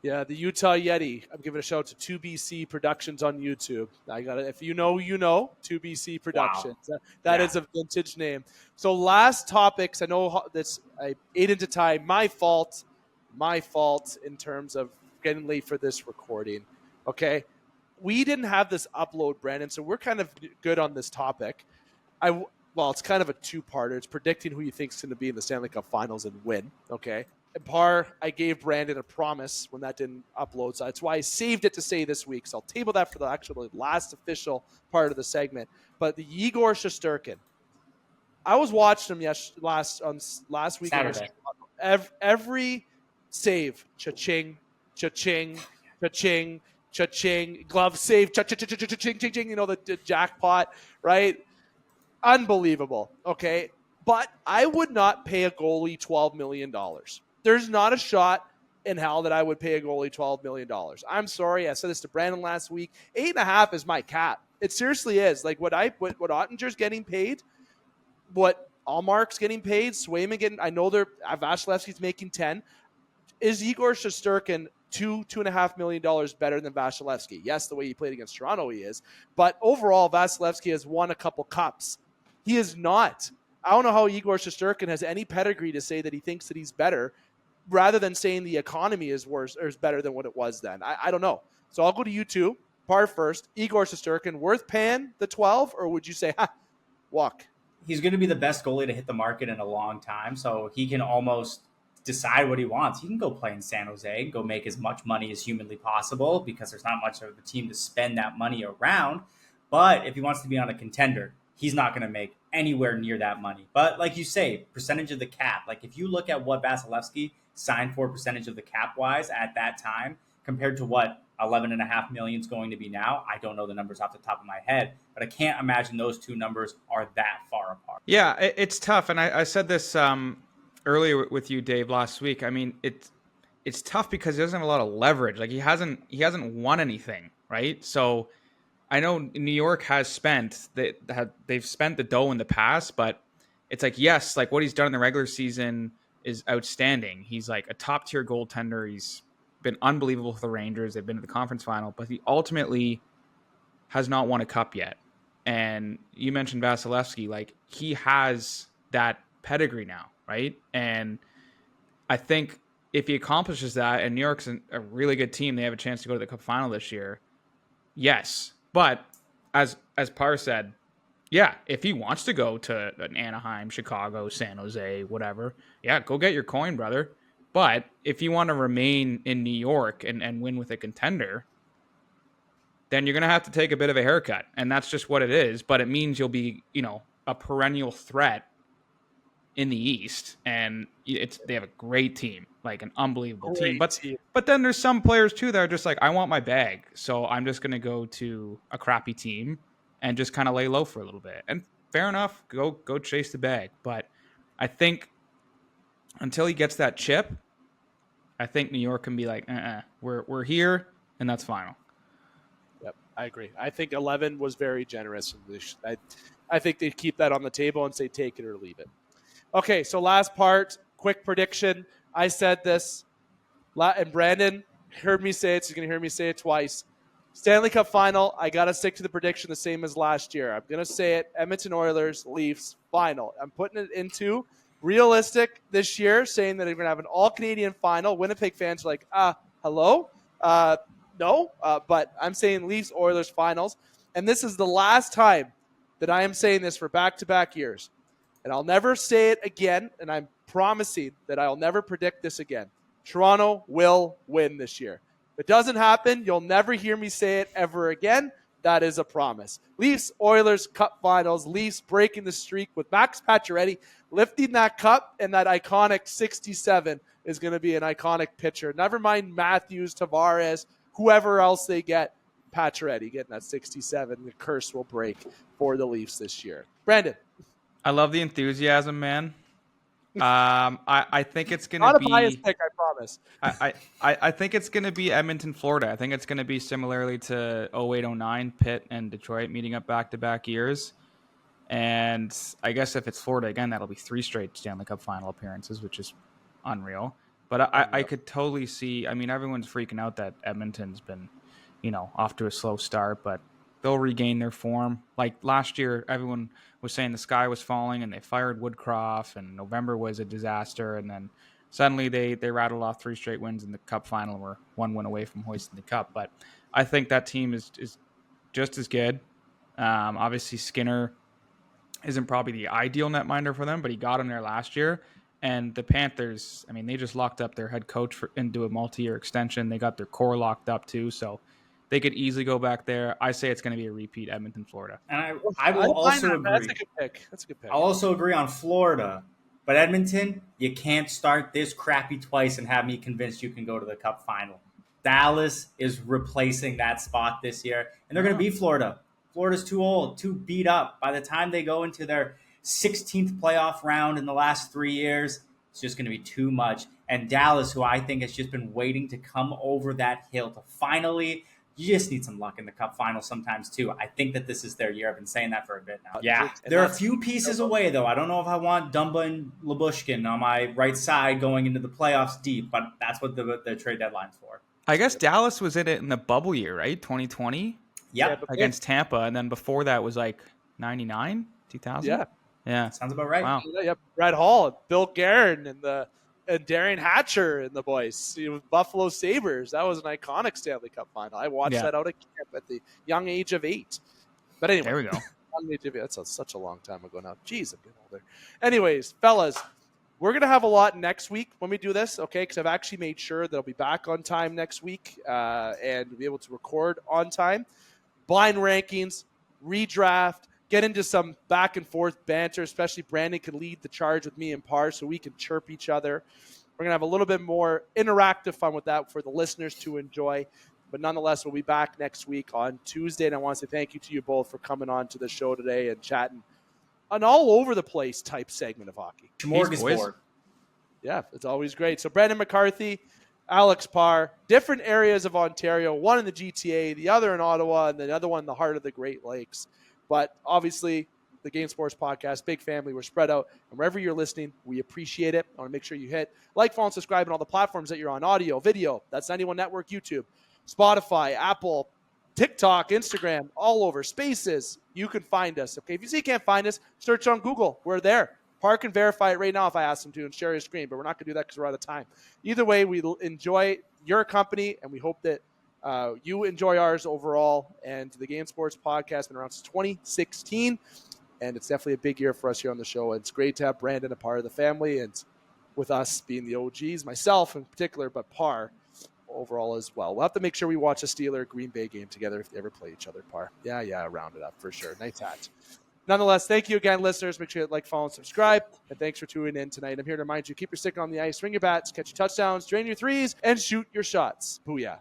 Yeah, the Utah Yeti. I'm giving a shout out to 2BC Productions on YouTube. I got it. If you know, 2BC Productions. Wow. That is a vintage name. So last topics. I know this. I ate into time. My fault in terms of getting late for this recording. Okay, we didn't have this upload, Brandon. So we're kind of good on this topic. Well, it's kind of a two-parter. It's predicting who you think is going to be in the Stanley Cup Finals and win. Okay. And Parr, I gave Brandon a promise when that didn't upload. So that's why I saved it to say this week. So I'll table that for the actual last official part of the segment. But the Igor Shesterkin, I was watching him last week. Saturday. Every save, cha-ching, cha-ching, cha-ching, cha-ching, glove save, cha-ching, cha-ching, cha-ching, the jackpot, right? Unbelievable. Okay. But I would not pay a goalie $12 million. There's not a shot in hell that I would pay a goalie $12 million. I'm sorry. I said this to Brandon last week. 8.5 is my cap. It seriously is. Like what Ottinger's getting paid, what Allmark's getting paid, Swayman getting, I know Vasilevsky's making 10. Is Igor Shesterkin $2.5 million better than Vasilevsky? Yes, the way he played against Toronto he is. But overall, Vasilevsky has won a couple cups. He is not. I don't know how Igor Shesterkin has any pedigree to say that he thinks that he's better, rather than saying the economy is worse or is better than what it was then. I don't know. So I'll go to you two. Parr first. Igor Shesterkin, worth paying the 12, or would you say, walk? He's going to be the best goalie to hit the market in a long time, so he can almost decide what he wants. He can go play in San Jose and go make as much money as humanly possible, because there's not much of a team to spend that money around. But if he wants to be on a contender, he's not going to make anywhere near that money. But like you say, percentage of the cap. Like if you look at what Vasilevsky signed for percentage of the cap wise at that time compared to what 11.5 million is going to be now, I don't know the numbers off the top of my head, but I can't imagine those two numbers are that far apart. Yeah, it's tough. And I said this earlier with you, Dave, last week. I mean, it's tough because he doesn't have a lot of leverage. Like he hasn't won anything, right? So I know New York has they've spent the dough in the past, but it's like, yes, like what he's done in the regular season is outstanding. He's like a top tier goaltender. He's been unbelievable for the Rangers. They've been to the conference final, but he ultimately has not won a cup yet. And you mentioned Vasilevsky, like he has that pedigree now, right? And I think if he accomplishes that, and New York's a really good team, they have a chance to go to the cup final this year. Yes, but as Parr said, yeah, if he wants to go to an Anaheim, Chicago, San Jose, whatever, yeah, go get your coin, brother. But if you want to remain in New York and win with a contender, then you're going to have to take a bit of a haircut. And that's just what it is. But it means you'll be, a perennial threat in the East. And they have a great team, like an unbelievable team. But then there's some players, too, that are just like, I want my bag. So I'm just going to go to a crappy team and just kind of lay low for a little bit. And fair enough, go chase the bag. But I think until he gets that chip, I think New York can be like, we're here, and that's final. Yep, I agree. I think 11 was very generous. I think they keep that on the table and say take it or leave it. Okay, so last part, quick prediction. I said this, and Brandon heard me say it, so he's going to hear me say it twice. Stanley Cup final, I got to stick to the prediction the same as last year. I'm going to say it, Edmonton Oilers, Leafs, final. I'm putting it into realistic this year, saying that they're going to have an all-Canadian final. Winnipeg fans are like, hello? No, but I'm saying Leafs, Oilers, finals. And this is the last time that I am saying this for back-to-back years. And I'll never say it again, and I'm promising that I'll never predict this again. Toronto will win this year. If it doesn't happen, you'll never hear me say it ever again. That is a promise. Leafs, Oilers, Cup Finals. Leafs breaking the streak with Max Pacioretty lifting that cup, and that iconic 67 is going to be an iconic picture. Never mind Matthews, Tavares, whoever else they get. Pacioretty getting that 67. The curse will break for the Leafs this year. Brandon. I love the enthusiasm, man. I think it's going to be... Not a biased pick, I promise. I think it's going to be Edmonton, Florida. I think it's going to be similarly to 08-09, Pitt and Detroit meeting up back-to-back years. And I guess if it's Florida, again, that'll be 3 straight Stanley Cup final appearances, which is unreal. But I could totally see... I mean, everyone's freaking out that Edmonton's been, off to a slow start, but they'll regain their form. Like last year, everyone was saying the sky was falling and they fired Woodcroft and November was a disaster. And then suddenly they rattled off 3 straight wins in the cup final and were 1 win away from hoisting the cup. But I think that team is just as good. Obviously Skinner isn't probably the ideal netminder for them, but he got him there last year. And the Panthers, I mean, they just locked up their head coach into a multi-year extension. They got their core locked up too. So they could easily go back there. I say it's going to be a repeat, Edmonton, Florida. And I will also agree. That's a good pick. I'll also agree on Florida. But Edmonton, you can't start this crappy twice and have me convinced you can go to the Cup final. Dallas is replacing that spot this year, and they're going to beat Florida. Florida's too old, too beat up. By the time they go into their 16th playoff round in the last 3 years, it's just going to be too much. And Dallas, who I think has just been waiting to come over that hill to finally... You just need some luck in the Cup final sometimes, too. I think that this is their year. I've been saying that for a bit now. Yeah, they're a few pieces away, though. I don't know if I want Dumba and Lyubushkin on my right side going into the playoffs deep, but that's what the trade deadline's for. I guess Dallas was in it in the bubble year, right? 2020? Yep. Against Tampa. And then before that was like 99, 2000? Yeah. Sounds about right. Wow. Yeah, Brett Hall, Bill Guerin, and Darian Hatcher and the boys, Buffalo Sabres. That was an iconic Stanley Cup final. I watched that out at camp at the young age of 8. But anyway, there we go. That's such a long time ago now. Jeez, I'm getting older. Anyways, fellas, we're going to have a lot next week when we do this, okay? Because I've actually made sure that I'll be back on time next week and be able to record on time. Blind rankings, redraft, get into some back and forth banter, especially Brandon can lead the charge with me and Parr so we can chirp each other. We're going to have a little bit more interactive fun with that for the listeners to enjoy. But nonetheless, we'll be back next week on Tuesday. And I want to say thank you to you both for coming on to the show today and chatting an all over the place type segment of hockey. Smorgasbord. Yeah, it's always great. So Brendan McCarthy, Alex Parr, different areas of Ontario, one in the GTA, the other in Ottawa, and the other one in the heart of the Great Lakes. But obviously, the Game Sports Podcast, big family. We're spread out. And wherever you're listening, we appreciate it. I want to make sure you hit like, follow, and subscribe on all the platforms that you're on. Audio, video, that's 91 Network, YouTube, Spotify, Apple, TikTok, Instagram, all over. Spaces, you can find us. Okay, if you see you can't find us, search on Google. We're there. Parr can verify it right now if I ask him to and share his screen, but we're not going to do that because we're out of time. Either way, we enjoy your company, and we hope that you enjoy ours overall. And the Game Sports Podcast has been around since 2016, and it's definitely a big year for us here on the show. It's great to have Brandon a part of the family, and with us being the OGs, myself in particular, but Parr overall as well. We'll have to make sure we watch a Steeler Green Bay game together if they ever play each other, Parr. Yeah, round it up for sure. Nice hat. Nonetheless, thank you again, listeners. Make sure you like, follow, and subscribe. And thanks for tuning in tonight. I'm here to remind you, keep your stick on the ice, swing your bats, catch your touchdowns, drain your threes, and shoot your shots. Booyah.